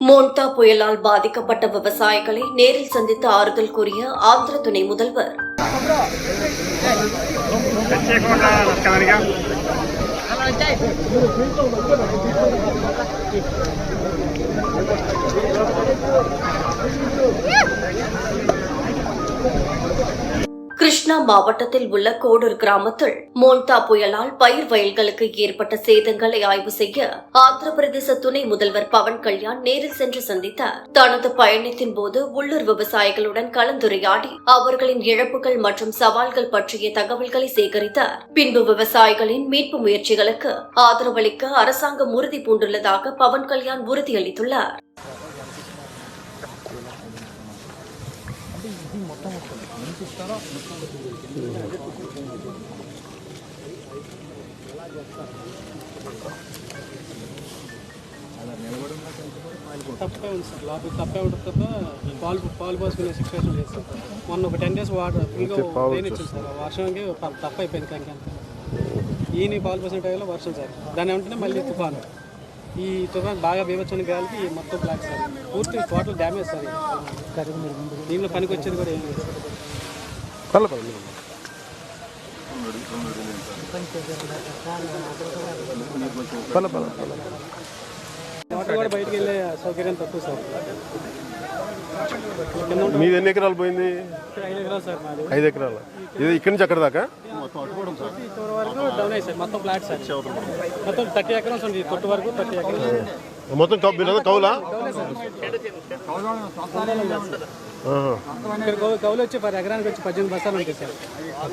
Montha புயலால் பாதிக்கப்பட்ட விவசாயிகளை நேரில் சந்தித்து ஆறுதல் கூறிய ஆந்திர துணை முதல்வர். கிருஷ்ணா மாவட்டத்தில் உள்ள கோடூர் கிராமத்தில் மோன்தா புயலால் பயிர் வயல்களுக்கு ஏற்பட்ட சேதங்களை ஆய்வு செய்ய ஆந்திர பிரதேச துணை முதல்வர் பவன் கல்யாண் நேரில் சென்று சந்தித்தார். தனது பயணத்தின் போது உள்ளூர் விவசாயிகளுடன் கலந்துரையாடி அவர்களின் இழப்புகள் மற்றும் சவால்கள் பற்றிய தகவல்களை சேகரித்தார். பின்பு விவசாயிகளின் மீட்பு முயற்சிகளுக்கு ஆதரவளிக்க அரசாங்கம் உறுதி பூண்டுள்ளதாக பவன் கல்யாண் உறுதியளித்துள்ளார். తప్పే ఉంది సార్, లోపల తప్పే ఉంటుంది తప్ప పాలు పోసుకునే సిచ్యువేషన్ లేదు సార్. మొన్న ఒక 10 days వాటర్ ఫుల్గా రెయిన్ వచ్చింది సార్. వర్షంకి తప్ప అయిపోయింది కానీ ఈయన పాలు పోసిన టైంలో వర్షం సార్. దాని వెంటనే మళ్ళీ తుఫాను. ఈ తుఫాను బాగా బీభత్సమైన గాలికి మొత్తం బ్లాక్ సార్, పూర్తి టోటల్ డ్యామేజ్ సార్. దీనిలో పనికి వచ్చేది కూడా ఏం లేదు సార్. వాటర్ కూడా బయటకు వెళ్ళే సౌకర్యం తక్కువ సార్. మీది ఎన్ని ఎకరాలు పోయింది? 5 ఎకరాలు సార్ మాది. 5 ఎకరాలు. ఇది ఇక్కడి నుంచి అక్కడ దాకా ఇక్కడ వరకు డౌన్ అయ్యి సార్. మొత్తం ఫ్లాట్ సార్. మొత్తం 30 ఎకరాలు ఉంది. కొట్టు వరకు 30 ఎకరాలు మొత్తం కౌలా కౌలు వచ్చి ఎకరానికి వచ్చి 18 బస్తాలు ఉంటాయి సార్.